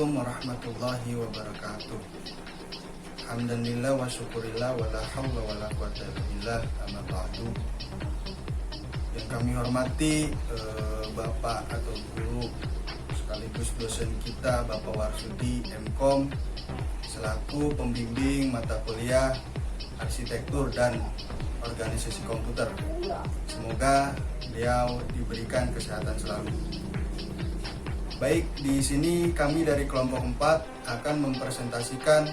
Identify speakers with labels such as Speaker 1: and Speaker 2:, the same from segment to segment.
Speaker 1: Assalamualaikum warahmatullahi wabarakatuh. Alhamdulillah wa syukurillah wa la hawla wa la quwata illa billah, amma ba'du. Yang kami hormati Bapak atau guru sekaligus dosen kita, Bapak Warsudi MKom, selaku pembimbing mata kuliah arsitektur dan organisasi komputer. Semoga beliau diberikan kesehatan selalu. Baik, di sini kami dari kelompok 4 akan mempresentasikan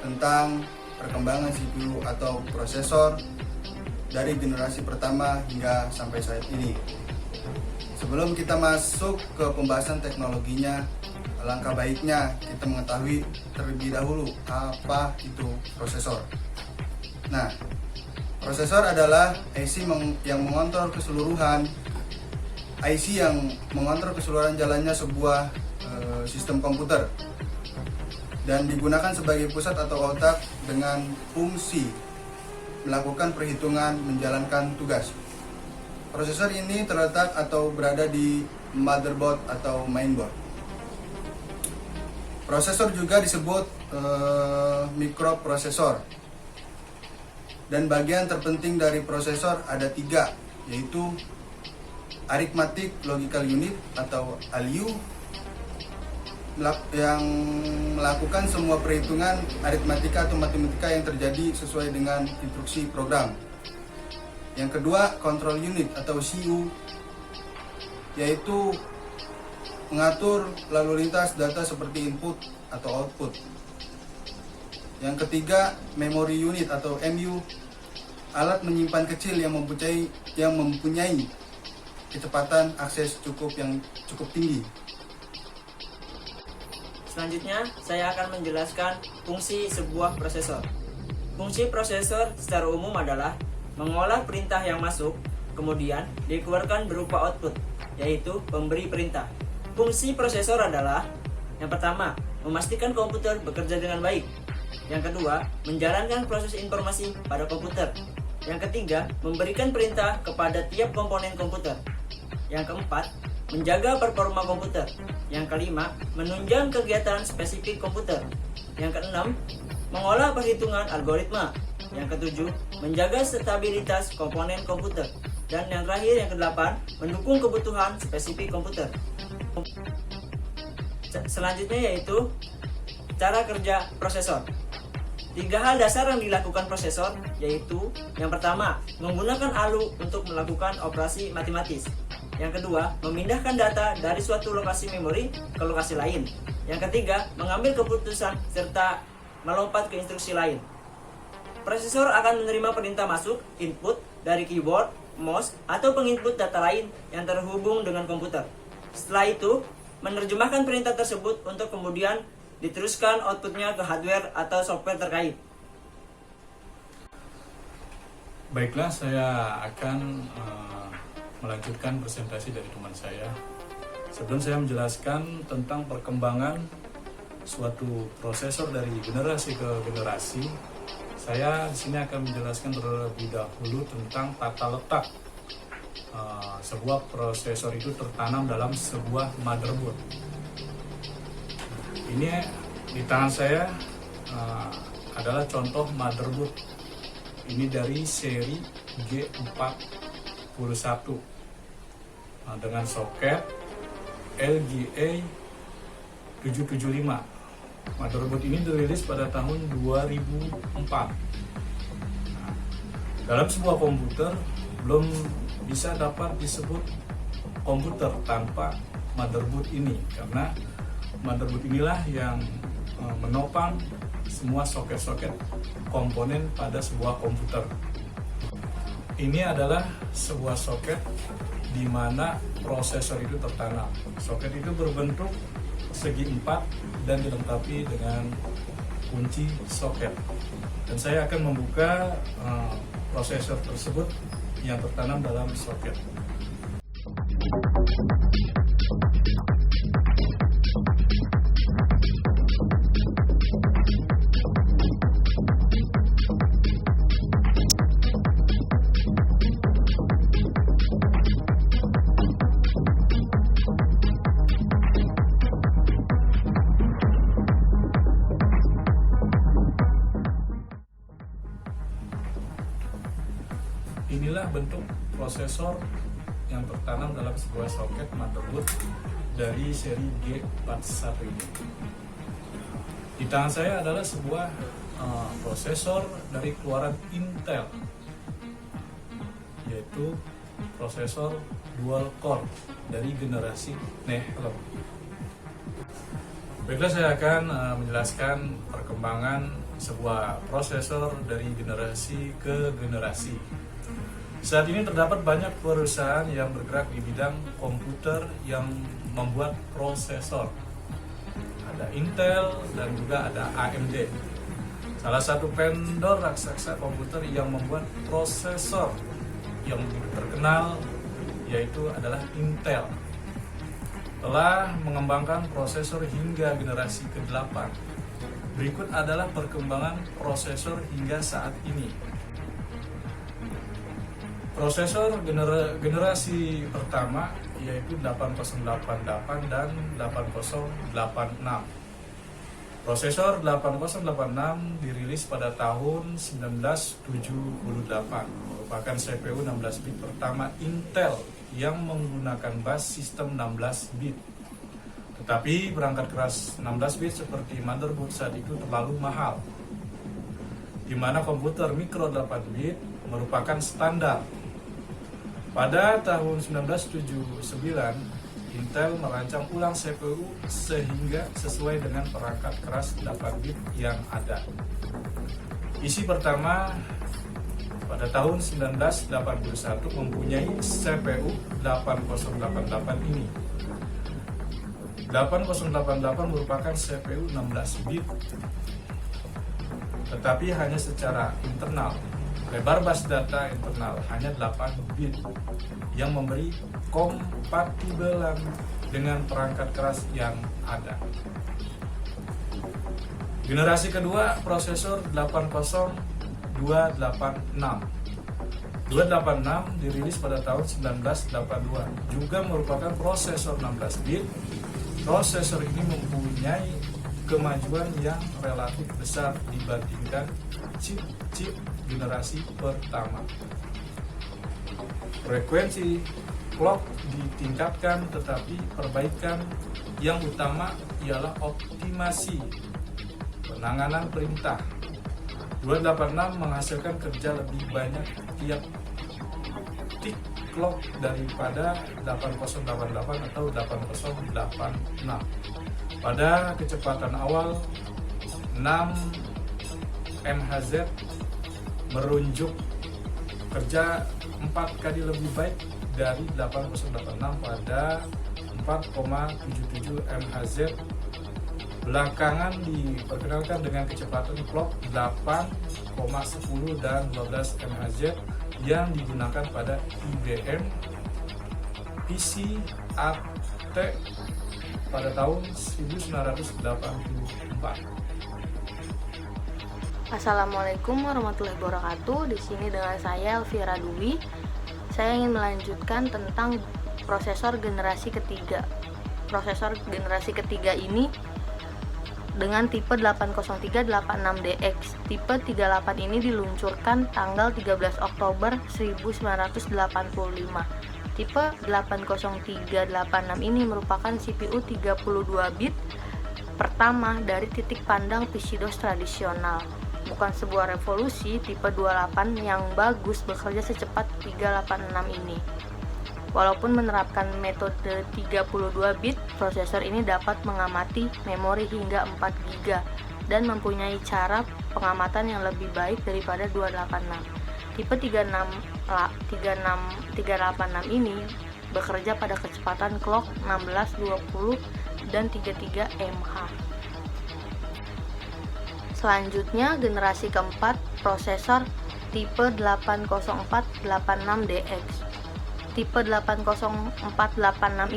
Speaker 1: tentang perkembangan CPU atau prosesor dari generasi pertama hingga sampai saat ini. Sebelum kita masuk ke pembahasan teknologinya, alangkah baiknya kita mengetahui terlebih dahulu apa itu prosesor. Nah, prosesor adalah IC yang mengontrol keseluruhan jalannya sebuah sistem komputer dan digunakan sebagai pusat atau otak dengan fungsi melakukan perhitungan, menjalankan tugas. Prosesor ini terletak atau berada di motherboard atau mainboard. Prosesor juga disebut mikroprosesor. Dan bagian terpenting dari prosesor ada 3, yaitu Arithmetic Logical Unit atau ALU yang melakukan semua perhitungan aritmatika atau matematika yang terjadi sesuai dengan instruksi program. Yang kedua, Control Unit atau CU, yaitu mengatur lalu lintas data seperti input atau output. Yang ketiga, Memory Unit atau MU, alat menyimpan kecil yang mempunyai kecepatan akses yang cukup tinggi.
Speaker 2: Selanjutnya, saya akan menjelaskan fungsi sebuah prosesor. Fungsi prosesor secara umum adalah mengolah perintah yang masuk, kemudian dikeluarkan berupa output, yaitu pemberi perintah. Fungsi prosesor adalah yang pertama, memastikan komputer bekerja dengan baik. Yang kedua, menjalankan proses informasi pada komputer. Yang ketiga, memberikan perintah kepada tiap komponen komputer. Yang keempat, menjaga performa komputer. Yang kelima, menunjang kegiatan spesifik komputer. Yang keenam, mengolah perhitungan algoritma. Yang ketujuh, menjaga stabilitas komponen komputer. Dan yang terakhir, yang kedelapan, mendukung kebutuhan spesifik komputer. Selanjutnya yaitu cara kerja prosesor. 3 hal dasar yang dilakukan prosesor yaitu yang pertama, menggunakan ALU untuk melakukan operasi matematis. Yang kedua, memindahkan data dari suatu lokasi memori ke lokasi lain. Yang ketiga, mengambil keputusan serta melompat ke instruksi lain. Prosesor akan menerima perintah masuk, input dari keyboard, mouse, atau penginput data lain yang terhubung dengan komputer. Setelah itu, menerjemahkan perintah tersebut untuk kemudian diteruskan outputnya ke hardware atau software terkait.
Speaker 3: Baiklah, saya akan melanjutkan presentasi dari teman saya. Sebelum saya menjelaskan tentang perkembangan suatu prosesor dari generasi ke generasi, saya di sini akan menjelaskan terlebih dahulu tentang tata letak sebuah prosesor itu tertanam dalam sebuah motherboard. Ini di tangan saya adalah contoh motherboard. Ini dari seri G41 dengan soket LGA 775. Motherboard ini dirilis pada tahun 2004. Dalam sebuah komputer belum bisa dapat disebut komputer tanpa motherboard ini, karena motherboard inilah yang menopang semua soket-soket komponen pada sebuah komputer. Ini adalah sebuah soket di mana prosesor itu tertanam. Soket itu berbentuk segi 4 dan dilengkapi dengan kunci soket. Dan saya akan membuka prosesor tersebut yang tertanam dalam soket. inilah bentuk prosesor yang tertanam dalam sebuah soket motherboard dari seri G41 ini. Di tangan saya adalah sebuah prosesor dari keluaran Intel, yaitu prosesor dual core dari generasi Nehalem. Baiklah, saya akan menjelaskan perkembangan sebuah prosesor dari generasi ke generasi. Saat ini terdapat banyak perusahaan yang bergerak di bidang komputer yang membuat prosesor. Ada Intel dan juga ada AMD. Salah satu vendor raksasa komputer yang membuat prosesor yang terkenal yaitu adalah Intel. Telah mengembangkan prosesor hingga generasi ke-8. Berikut adalah perkembangan prosesor hingga saat ini. Prosesor generasi pertama yaitu 8088 dan 8086. Prosesor 8086 dirilis pada tahun 1978, merupakan CPU 16 bit pertama Intel yang menggunakan bus sistem 16 bit. Tetapi perangkat keras 16 bit seperti motherboard saat itu terlalu mahal, di mana komputer mikro 8 bit merupakan standar. Pada tahun 1979, Intel merancang ulang CPU sehingga sesuai dengan perangkat keras 8 bit yang ada. Isi pertama pada tahun 1981 mempunyai CPU 8088 ini. 8088 merupakan CPU 16 bit, tetapi hanya secara internal. Lebar bus data internal hanya 8 bit yang memberi kompatibelan dengan perangkat keras yang ada. Generasi kedua prosesor 80286. 286 dirilis pada tahun 1982, juga merupakan prosesor 16 bit. Prosesor ini mempunyai kemajuan yang relatif besar dibandingkan chip-chip generasi pertama. Frekuensi clock ditingkatkan, tetapi perbaikan yang utama ialah optimasi penanganan perintah. 286 menghasilkan kerja lebih banyak tiap tick clock daripada 8088 atau 8086. Pada kecepatan awal 6 MHz merunjuk kerja 4 kali lebih baik dari 8086 pada 4,77 MHz. Belakangan diperkenalkan dengan kecepatan clock 8,10 dan 12 MHz yang digunakan pada IBM PC AT pada tahun 1984.
Speaker 4: Assalamualaikum warahmatullahi wabarakatuh. Di sini dengan saya Elvira Dwi. Saya ingin melanjutkan tentang prosesor generasi ketiga. Prosesor generasi ketiga ini dengan tipe 80386DX. Tipe 38 ini diluncurkan tanggal 13 Oktober 1985. Tipe 80386 ini merupakan CPU 32 bit pertama dari titik pandang PC DOS tradisional. Bukan sebuah revolusi, tipe 28 yang bagus bekerja secepat 386 ini. Walaupun menerapkan metode 32 bit, prosesor ini dapat mengamati memori hingga 4 GB dan mempunyai cara pengamatan yang lebih baik daripada 286. Tipe 386 ini bekerja pada kecepatan clock 16, 20, dan 33 mH. Selanjutnya, generasi keempat prosesor tipe 80486DX. Tipe 80486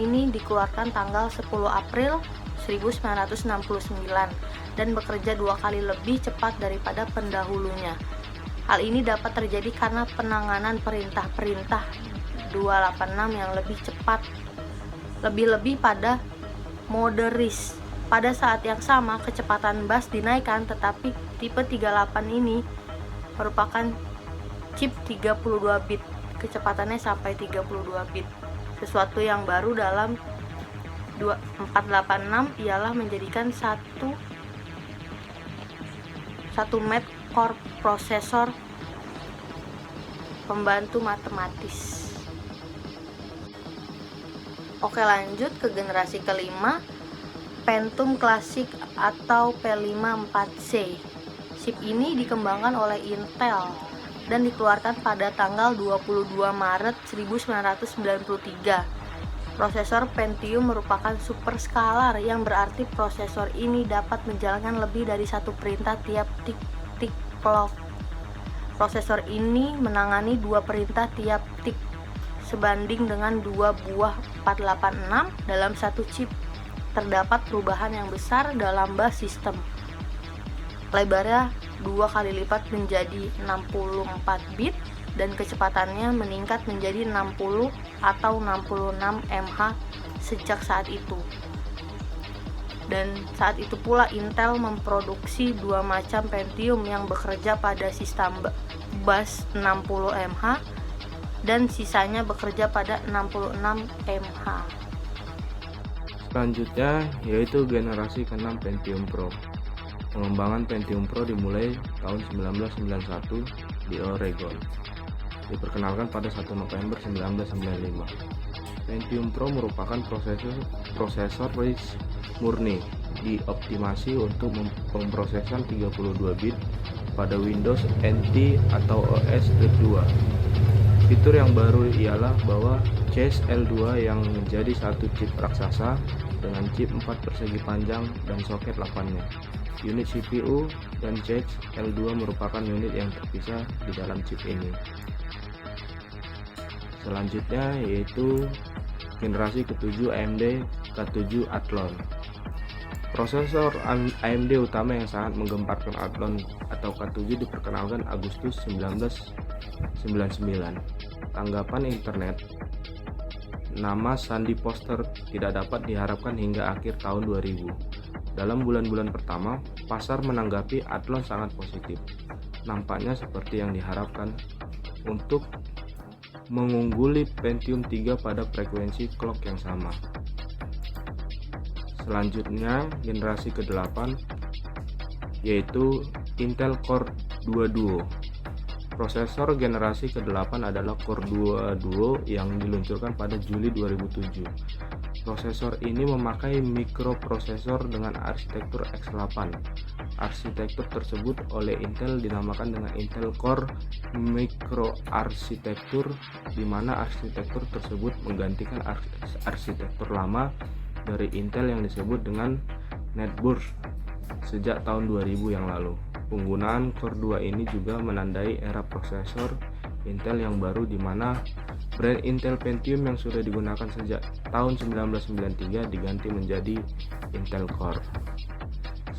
Speaker 4: ini dikeluarkan tanggal 10 April 1969 dan bekerja 2 kali lebih cepat daripada pendahulunya. Hal ini dapat terjadi karena penanganan perintah-perintah 286 yang lebih cepat, lebih-lebih pada mode RISC. Pada saat yang sama, kecepatan bus dinaikkan, tetapi tipe 38 ini merupakan chip 32 bit, kecepatannya sampai 32 bit. Sesuatu yang baru dalam 486 ialah menjadikan satu Met Core prosesor pembantu matematis. Oke, lanjut ke generasi kelima, Pentium Classic atau P5-4C. Chip ini dikembangkan oleh Intel dan dikeluarkan pada tanggal 22 Maret 1993. Prosesor Pentium merupakan superskalar, yang berarti prosesor ini dapat menjalankan lebih dari satu perintah tiap tik-tik clock. Prosesor ini menangani 2 perintah tiap tik, sebanding dengan 2 buah 486 dalam satu chip. Terdapat perubahan yang besar dalam bus system. Lebarnya 2 kali lipat menjadi 64 bit dan kecepatannya meningkat menjadi 60 atau 66 mH sejak saat itu. Dan saat itu pula Intel memproduksi 2 macam Pentium yang bekerja pada sistem bus 60 mH dan sisanya bekerja pada 66 mH.
Speaker 5: Selanjutnya yaitu generasi ke-6 Pentium Pro. Pengembangan Pentium Pro dimulai tahun 1991 di Oregon. Diperkenalkan pada 1 November 1995. Pentium Pro merupakan prosesor RISC murni, dioptimasi untuk pemrosesan 32 bit pada Windows NT atau OS X2. Fitur yang baru ialah bahwa chassis L2 yang menjadi satu chip raksasa dengan chip 4 persegi panjang dan soket 8-nya. Unit CPU dan chassis L2 merupakan unit yang terpisah di dalam chip ini. Selanjutnya yaitu generasi ke-7 AMD K7 Athlon. Prosesor AMD utama yang sangat menggemparkan Athlon atau K7 diperkenalkan Agustus 1999. Tanggapan internet, nama Sandy Foster tidak dapat diharapkan hingga akhir tahun 2000. Dalam bulan-bulan pertama, pasar menanggapi Athlon sangat positif. Nampaknya seperti yang diharapkan untuk mengungguli Pentium 3 pada frekuensi clock yang sama. Selanjutnya generasi ke-8 yaitu Intel Core 2 Duo. Prosesor generasi ke-8 adalah Core 2 Duo yang diluncurkan pada Juli 2007. Prosesor ini memakai mikroprosesor dengan arsitektur X8. Arsitektur tersebut oleh Intel dinamakan dengan Intel Core Microarchitecture, di mana arsitektur tersebut menggantikan arsitektur lama dari Intel yang disebut dengan Netburst sejak tahun 2000 yang lalu. Penggunaan Core 2 ini juga menandai era prosesor Intel yang baru, di mana brand Intel Pentium yang sudah digunakan sejak tahun 1993 diganti menjadi Intel Core.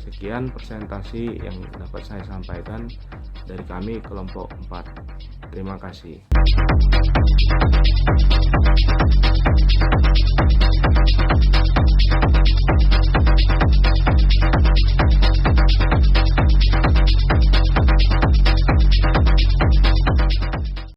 Speaker 5: Sekian presentasi yang dapat saya sampaikan dari kami kelompok 4. Terima kasih.